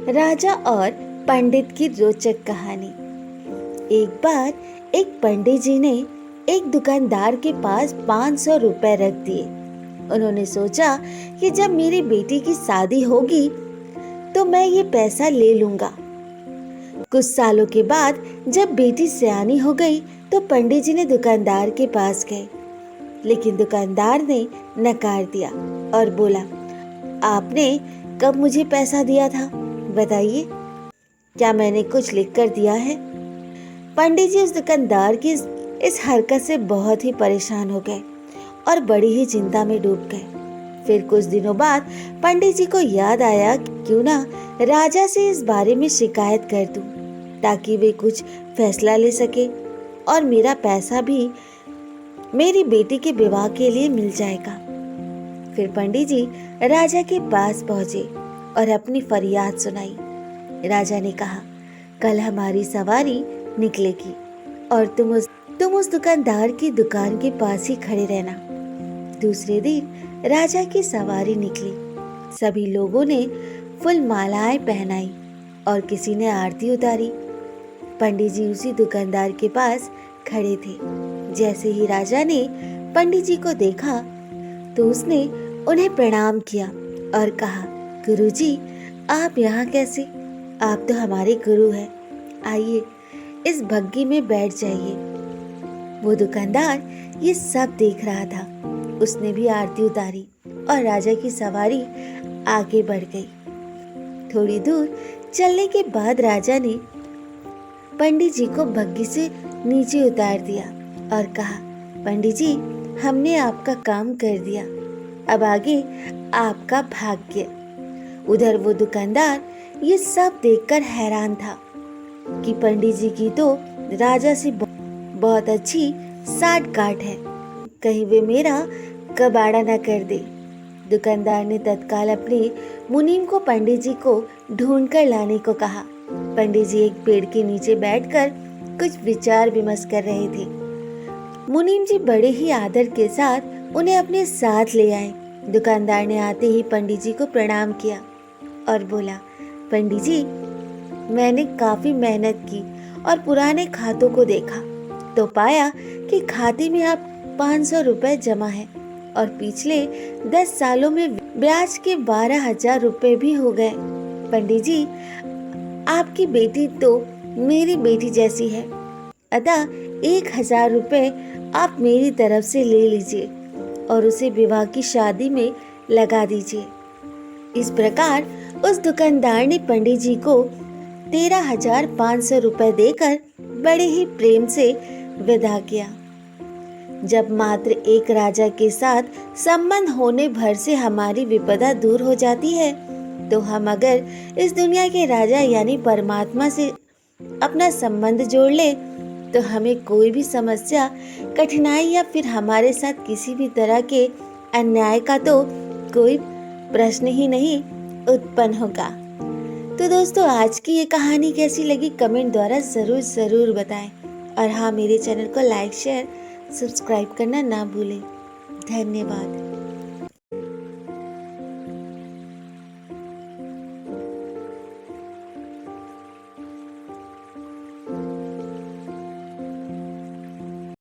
राजा और पंडित की रोचक कहानी। एक बार एक पंडित जी ने एक दुकानदार के पास 500 रुपए रख दिए। उन्होंने सोचा कि जब मेरी बेटी की शादी होगी तो मैं ये पैसा ले लूंगा। कुछ सालों के बाद जब बेटी सयानी हो गई तो पंडित जी ने दुकानदार के पास गए, लेकिन दुकानदार ने नकार दिया और बोला, आपने कब मुझे पैसा दिया था? बताइए, क्या मैंने कुछ लिख कर दिया है? पंडित जी उस दुकानदार की इस हरकत से बहुत ही परेशान हो गए और बड़ी ही चिंता में डूब गए। फिर कुछ दिनों बाद पंडित जी को याद आया, क्यों ना राजा से इस बारे में शिकायत कर दूं, ताकि वे कुछ फैसला ले सके और मेरा पैसा भी मेरी बेटी के विवाह के लिए मिल जाएगा। फिर पंडित जी राजा के पास पहुंचे और अपनी फरियाद सुनाई। राजा ने कहा, कल हमारी सवारी निकलेगी और तुम उस दुकानदार की दुकान के पास ही खड़े रहना। दूसरे दिन राजा की सवारी निकली। सभी लोगों ने फूल मालाएं पहनाई और किसी ने आरती उतारी। पंडित जी उसी दुकानदार के पास खड़े थे। जैसे ही राजा ने पंडित जी को देखा तो उसने उन्हें प्रणाम किया और कहा, गुरुजी, आप यहाँ कैसे? आप तो हमारे गुरु हैं। आइए इस बग्गी में बैठ जाइए। वो दुकानदार ये सब देख रहा था। उसने भी आरती उतारी और राजा की सवारी आगे बढ़ गई। थोड़ी दूर चलने के बाद राजा ने पंडित जी को बग्गी से नीचे उतार दिया और कहा, पंडित जी, हमने आपका काम कर दिया, अब आगे आपका भाग्य। उधर वो दुकानदार ये सब देखकर हैरान था कि पंडित जी की तो राजा से बहुत अच्छी साठ-गांठ है, कहीं वे मेरा कबाड़ा न कर दे। दुकानदार ने तत्काल अपने मुनीम को पंडित जी को ढूंढ कर लाने को कहा। पंडित जी एक पेड़ के नीचे बैठकर कुछ विचार विमर्श कर रहे थे। मुनीम जी बड़े ही आदर के साथ उन्हें अपने साथ ले आए। दुकानदार ने आते ही पंडित जी को प्रणाम किया और बोला, पंडित जी, मैंने काफी मेहनत की और पुराने खातों को देखा तो पाया कि खाते में आप 500 रुपए जमा है और पिछले 10 सालों में ब्याज के 12,000 रुपए भी हो गए। पंडित जी, आपकी बेटी तो मेरी बेटी जैसी है, अतः 1,000 रुपए आप मेरी तरफ से ले लीजिए और उसे विवाह की शादी में लगा दीजिए। इस प्रकार उस दुकानदार ने पंडित जी को 13,500 रुपए देकर बड़े ही प्रेम से विदा किया। जब मात्र एक राजा के साथ संबंध होने भर से हमारी विपदा दूर हो जाती है, तो हम अगर इस दुनिया के राजा यानी परमात्मा से अपना संबंध जोड़ ले तो हमें कोई भी समस्या, कठिनाई या फिर हमारे साथ किसी भी तरह के अन्याय का तो कोई प्रश्न ही नहीं उत्पन्न होगा। तो दोस्तों, आज की ये कहानी कैसी लगी कमेंट द्वारा ज़रूर बताएं और हाँ, मेरे चैनल को लाइक, शेयर, सब्सक्राइब करना ना भूलें। धन्यवाद।